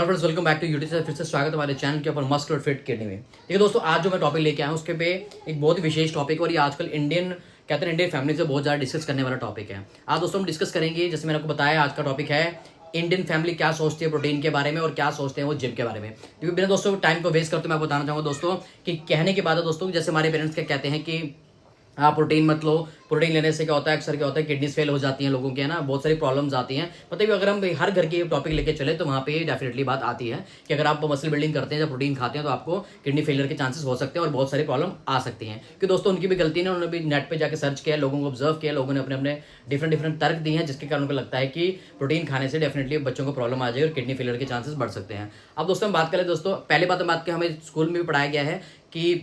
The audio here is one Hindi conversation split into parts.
Friends welcome back to YouTube से फिर से स्वागत है हमारे चैनल के ऊपर मस्कुलर फिट किडनी में। ठीक है दोस्तों, आज जो मैं टॉपिक लेके आया हूँ उसके पे एक बहुत ही विशेष टॉपिक है और ये आजकल इंडियन फैमिली से बहुत ज़्यादा डिस्कस करने वाला टॉपिक है। आज दोस्तों हम डिस्कस करेंगे, जैसे मैंने आपको बताया, आज का टॉपिक है इंडियन फैमिली क्या सोचती है प्रोटीन के बारे में और क्या सोचते हैं वो जिम के बारे में। क्योंकि बिना दोस्तों टाइम को वेस्ट करते मैं बताना चाहूँगा दोस्तों कि कहने की बात है दोस्तों, जैसे हमारे पेरेंट्स क्या कहते हैं कि आप प्रोटीन मत लो, प्रोटीन लेने से क्या होता है, अक्सर क्या होता है किडनीज फेल हो जाती हैं लोगों के, है ना, बहुत सारी प्रॉब्लम्स आती हैं। मतलब अगर हम हर घर की टॉपिक लेके चले तो वहाँ पे डेफिनेटली बात आती है कि अगर आप मसल बिल्डिंग करते हैं या प्रोटीन खाते हैं तो आपको किडनी फेलियर के चांसेस हो सकते हैं और बहुत सारी प्रॉब्लम आ सकती हैं। क्योंकि दोस्तों उनकी भी गलती है, उन्होंने भी नेट पर जाकर सर्च किया, लोगों को ऑब्जर्व किया, लोगों ने अपने अपने डिफरेंट तर्क दिए हैं जिसके कारण उनको लगता है कि प्रोटीन खाने से डेफिनेटली बच्चों को प्रॉब्लम आ जाएगी और किडनी फेलियर के चांसेस बढ़ सकते हैं। अब दोस्तों हम बात करें, दोस्तों पहले बात की हमें स्कूल में भी पढ़ाया गया है कि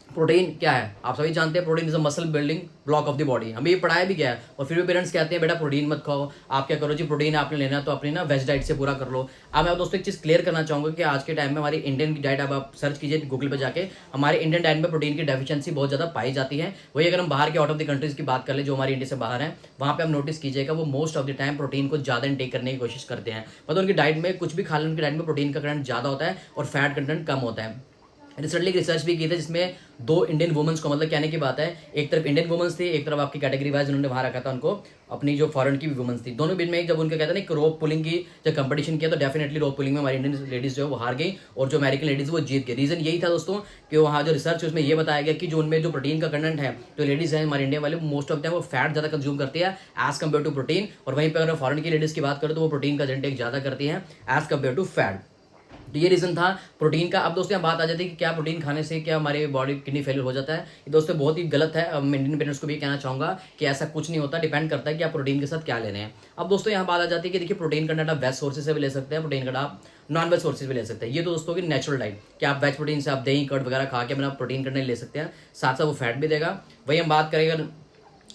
प्रोटीन क्या है। आप सभी जानते हैं protein is a muscle building block of the body, हमें ये पढ़ाया भी गया है। और फिर भी पेरेंट्स कहते हैं बेटा प्रोटीन मत खाओ, आप क्या करो जी, प्रोटीन आपने लेना तो अपनी ना वेज डाइट से पूरा कर लो। अब मैं दोस्तों एक चीज़ क्लियर करना चाहूँगा कि आज के टाइम में हमारी इंडियन की डाइट, अब आप सर्च कीजिए गूगल पर जाके, हमारे इंडियन डाइट में प्रोटीन की डेफिशिएंसी बहुत ज़्यादा पाई जाती है। वही अगर हम बाहर के आउट ऑफ द कंट्रीज की बात कर ले जो हमारी इंडिया से बाहर है, वहाँ पे आप नोटिस कीजिएगा वो most of the time protein को ज़्यादा इंटेक करने की कोशिश करते हैं। मतलब उनकी डाइट में कुछ भी खा लें, उनकी डाइट में प्रोटीन का कंटेंट ज़्यादा होता है और फैट कंटेंट कम होता है। रिसेंटली रिसर्च भी की थी जिसमें दो इंडियन वुमेन्स को, मतलब कहने की बात है, एक तरफ इंडियन वुमेन्स थी, एक तरफ आपकी कैटेगरी वाइज उन्होंने वहां रखा था उनको, अपनी जो फॉरेन की भी वुमेन्स थी, दोनों बीच में जब उनका कहते हैं ना रोप पुलिंग की जब कंपटीशन किया तो डेफिनेटली रोप पुलिंग में हमारी इंडियन लेडीज जो है वो हार गई और जो अमेरिकन लेडीज वो जीत गई। रीजन यही था दोस्तों कि वहाँ जो रिसर्च है उसमें ये बताया गया कि जो उनमें जो प्रोटीन का कंटेंट है, जो लेडीज है हमारे इंडिया वाले, मोस्ट ऑफ टाइम वो फैट ज़्यादा कंज्यूम करती है एज कम्पेयर टू प्रोटीन। और वहीं पर अगर फॉरेन की लेडीज की बात करें तो वो प्रोटीन का इंटेक ज़्यादा करती है एज कम्पेयर टू फैट। तो ये रीजन था प्रोटीन का। अब दोस्तों यहाँ बात आ जाती है कि क्या प्रोटीन खाने से क्या हमारे बॉडी किडनी फेलियर हो जाता है। ये दोस्तों बहुत ही गलत है। अब मैं इंडियन पेरेंट्स को भी कहना चाहूंगा कि ऐसा कुछ नहीं होता, डिपेंड करता है कि आप प्रोटीन के साथ क्या ले रहे हैं। अब दोस्तों यहाँ बात आ जाती है कि देखिए प्रोटीन कंटेंट आप वेज सोर्सेज से भी ले सकते हैं, प्रोटीन कंटेंट आप नॉन वेज सोर्सेज भी ले सकते हैं। ये तो दोस्तों की नेचुरल डाइट कि आप वेज प्रोटीन से आप दही कर्ड वगैरह खा के अपना प्रोटीन कंटेंट ले सकते हैं, साथ साथ वो फैट भी देगा। वही हम बात करें अगर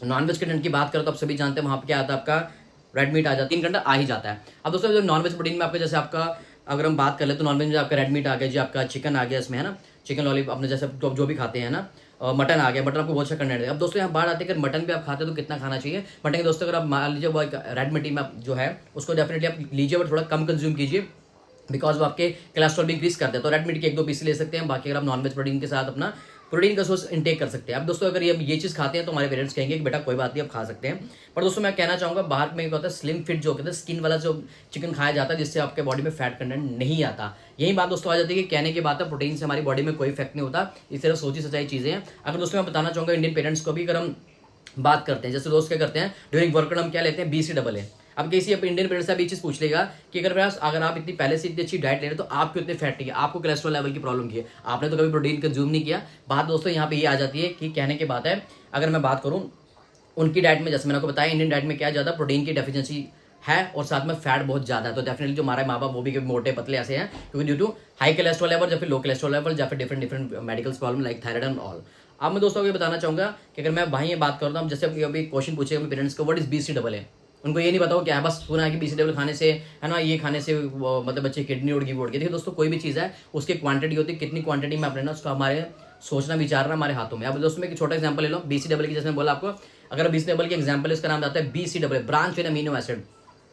नॉन वेज कंटेंट की बात करें तो आप सभी जानते हैं वहाँ पर क्या आता है, आपका रेड मीट आ जाता है, तीन कंटेंट आ ही जाता है। अब दोस्तों जो नॉन वेज प्रोटीन में आपका, जैसे आपका अगर हम बात कर ले तो नॉनवेज में आपका रेड मीट आ गया जी, आपका चिकन आ गया इसमें, है ना, चिकन लॉलीपॉप अपने जैसे जो भी खाते हैं ना, मटन आ गया, मटन आपको बहुत अच्छा कंटेंट है। अब दोस्तों यहाँ बात आती है कि मटन भी आप खाते हैं तो कितना खाना चाहिए मटन के। दोस्तों अगर आप मान लीजिए वो रेड मीट में आप जो है उसको डेफिनेटली आप लीजिए बट थोड़ा कम कंज्यूम कीजिए, बिकॉज वो आपके कोलेस्ट्रॉल भी इंक्रीज करते हैं। तो रेड मीट के एक दो पीस ले सकते हैं, बाकी अगर आप नॉनवेज प्रोटीन के साथ अपना प्रोटीन का सोर्स इंटेक कर सकते हैं। अब दोस्तों अगर ये चीज़ खाते हैं तो हमारे पेरेंट्स कहेंगे कि बेटा कोई बात नहीं आप खा सकते हैं। पर दोस्तों मैं कहना चाहूँगा बाहर में क्या होता है, स्लिम फिट जो होता है स्किन वाला जो चिकन खाया जाता है जिससे आपके बॉडी में फैट कंटेंट नहीं आता। यही बात दोस्तों आ जाती है कि कहने की बात है प्रोटीन से हमारी बॉडी में कोई इफेक्ट नहीं होता। इस तरह सोची सच्चाई चीज़ें हैं। अगर दोस्तों मैं बताना चाहूँगा इंडियन पेरेंट्स को भी, अगर हम बात करते हैं, जैसे दोस्त क्या करते हैं ड्यूरिंग वर्कआउट हम क्या लेते हैं, BCAA। अब किसी इंडियन पेरेंट्स से ये चीज पूछ लेगा कि अगर आप इतनी पहले से इतनी अच्छी डाइट ले रहे हैं तो आपको इतने फैट नहीं है, आपको कोलेस्ट्रॉल लेवल की प्रॉब्लम की है, आपने तो कभी प्रोटीन कंज्यूम नहीं किया। बात दोस्तों यहाँ पे ये आ जाती है कि कहने की बात है, अगर मैं बात करूँ उनकी डाइट में, जैसे मैंने आपको बताया इंडियन डाइट में क्या ज़्यादा प्रोटीन की डेफिशिएंसी है और साथ में फैट बहुत ज़्यादा है। तो डेफिनेटली जो हमारे माँ बाप वो भी मोटे पतले ऐसे हैं क्योंकि due to high cholesterol level या फिर लो कोलेस्ट्रॉल लेवल या फिर different medical problem like thyroid and all. अब मैं दोस्तों को ये बताना चाहूँगा कि अगर मैं वहीं ये बात करता हूँ, जैसे अभी क्वेश्चन पूछेगा अपने पेरेंट्स को व्हाट इज BCAA, उनको ये नहीं बताओ क्या है, बस सुना है कि BCAA खाने से, है ना, ये खाने से मतलब बच्चे किडनी उड़ गई। देखिए दोस्तों कोई भी चीज़ है उसकी क्वांटिटी होती है, कितनी क्वांटिटी में अपने ना उसका हमारे सोचना विचारना हमारे हाथों में। अब दोस्तों में एक छोटा एग्जांपल ले लो BCAA की, जैसे मैं बोला आपको, अगर BCAA की एग्जांपल इसका नाम आता है BCAA, ब्रांच इन amino acid.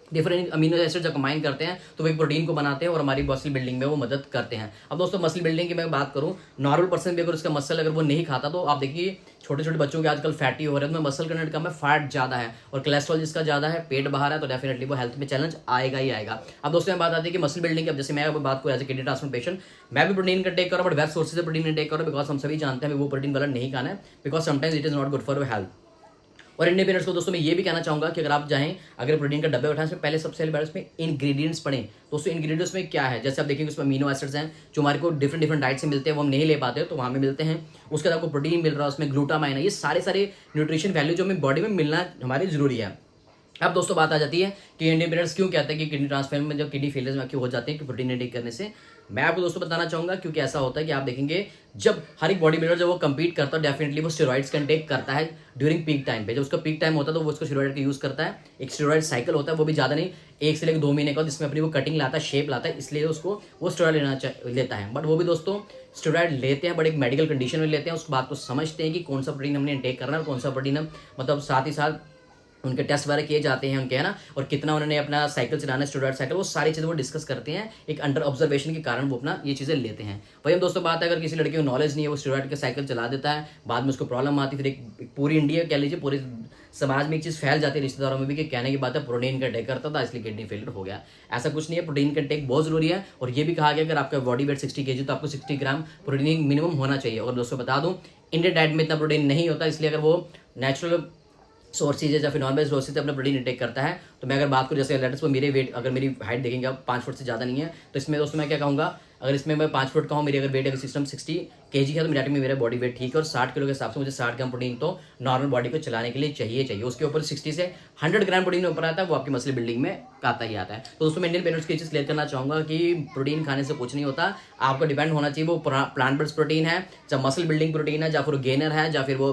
Different amino acid जब कंबाइन करते हैं तो वो एक प्रोटीन को बनाते हैं और हमारी मसल बिल्डिंग में वो मदद करते हैं। अब दोस्तों मसल बिल्डिंग की मैं बात करूं, नॉर्मल पर्सन भी अगर उसका मसल अगर वो नहीं खाता तो आप देखिए छोटे छोटे बच्चों के आजकल फैटी हो रहे हैं, तो मसल कंटेंट कम है, फैट ज़्यादा है और कोलेस्ट्रॉल जिसका ज़्यादा है, पेट बाहर है, तो डेफिनेटली वो हेल्थ में चैलेंज आएगा ही आएगा। अब दोस्तों में बात आती है कि मसल बिल्डिंग की, अब जैसे मैं बात करूँ as a kidney transplant patient, मैं भी प्रोटीन का टेक करूँ बट वेब सोर्सेज से प्रोटीन टेक करूँ, बिकॉज हम सभी जानते हैं वो प्रोटीन वाला नहीं खाना है, because sometimes it is not good for health. और इंडियन पेरेंट्स को दोस्तों मैं ये भी कहना चाहूंगा कि अगर आप चाहें, अगर प्रोटीन का डब्बे उठाएं, पहले सबसे पहले उसमें इंग्रेडिएंट्स पढ़ें। दोस्तों इंग्रेडिएंट्स में क्या है, जैसे आप देखेंगे उसमें अमीनो एसिड्स हैं जो हमारे को डिफरेंट डाइट से मिलते हैं, वो हम नहीं ले पाते तो वहाँ में मिलते हैं। उसके बाद आपको प्रोटीन मिल रहा है, उसमें ग्लूटामाइन है, ये सारे न्यूट्रिशन वैल्यू जो हमें बॉडी में मिलना हमारी जरूरी है। अब दोस्तों बात आ जाती है कि इंडियन पेरेंट्स क्यों कहते हैं कि किडनी ट्रांसप्लांट में जब किडनी फेलियर में क्यों हो जाते हैं कि प्रोटीन इंटेक करने से। मैं आपको दोस्तों बताना चाहूंगा क्योंकि ऐसा होता है कि आप देखेंगे जब हर एक बॉडी बिल्डर जब वो कंपीट करता है डेफिनेटली वो स्टेरॉइड्स का इंटेक करता है ड्यूरिंग पीक टाइम पे। जब उसका पीक टाइम होता है तो वो उसको स्टेरॉइड का यूज करता है। एक स्टेरॉइड साइकिल होता है, वो भी ज़्यादा नहीं, 1 से लेकर 2 महीने का, जिसमें अपनी वो कटिंग लाता है, शेप लाता है, इसलिए उसको वो स्टेरॉइड लेता है। बट वो भी दोस्तों स्टेरॉइड लेते हैं बट एक मेडिकल कंडीशन में लेते हैं, उस बात को समझते हैं कि कौन सा प्रोटीन हमने इंटेक करना है और कौन सा प्रोटीन हम मतलब साथ ही साथ उनके टेस्ट वगैरह किए जाते हैं उनके, है ना, और कितना उन्होंने अपना साइकिल चलाना, स्टेरॉयड साइकिल, वो सारी चीज़ें वो डिस्कस करते हैं। एक अंडर ऑब्जर्वेशन के कारण वो अपना ये चीज़ें लेते हैं। वही हम दोस्तों बात है, अगर किसी लड़के को नॉलेज नहीं है, वो स्टेरॉयड का साइकिल चला देता है, बाद में उसको प्रॉब्लम आती है, फिर एक पूरी इंडिया कह लीजिए, पूरे समाज में एक चीज़ फैल जाती है रिश्तेदारों में भी कि कहने की बात है प्रोटीन का टेक करता था इसलिए किडनी फेलियर हो गया। ऐसा कुछ नहीं है, प्रोटीन का टेक बहुत जरूरी है। और ये भी कहा गया अगर आपका बॉडी वेट 60 kg तो आपको 60 ग्राम प्रोटीन मिनिमम होना चाहिए। और दोस्तों बता दूं, इंडियन डाइट में इतना प्रोटीन नहीं होता, इसलिए अगर वो नेचुरल सोर्सेज है या फिर नॉन वेज सोर्सेज से अपना प्रोटीन इंटेक करता है, तो मैं अगर बात करूँ जैसे लेट्स वो मेरे वेट, अगर मेरी हाइट देखेंगे आप 5 फुट से ज़्यादा नहीं है, तो इसमें दोस्तों मैं क्या कहूँगा, अगर इसमें मैं 5 फुट का हूँ, मेरी अगर वेट अगर सिस्टम 60 kg है, तो मेरा में मेरा बॉडी वेट ठीक है, और 60 किलो के हिसाब से मुझे 60 ग्राम प्रोटीन तो नॉर्मल बॉडी को चलाने के लिए चाहिए। उसके ऊपर 60 से 100 ग्राम प्रोटीन ऊपर आता है, वो आपकी मसल बिल्डिंग में आता ही आता है। तो दोस्तों मैं इंडियन पेरेंट्स की चीज़ क्लियर करना चाहूँगा कि प्रोटीन खाने से कुछ नहीं होता, आपको डिपेंड होना चाहिए वो प्लांट बेस्ड प्रोटीन है, या मसल बिल्डिंग प्रोटीन है, या फिर गेनर है, या फिर वो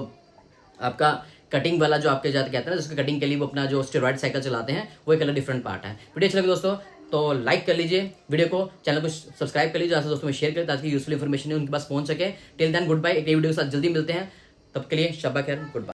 आपका कटिंग वाला जो आपके जाते कहते हैं ना, जिसके कटिंग के लिए वो अपना जो स्टेरॉइड साइकिल चलाते हैं, वो एक अलग डिफरेंट पार्ट है। वीडियो अच्छा लगे दोस्तों तो लाइक कर लीजिए वीडियो को, चैनल को सब्सक्राइब कर लीजिए, दोस्तों में शेयर करें ताकि यूजफुल इन्फॉर्मेशन उनके पास पहुंच सके। टिल देन गुड बाय, एक नई वीडियो के साथ जल्दी मिलते हैं, तब के लिए शब्बा खैर, गुड बाय।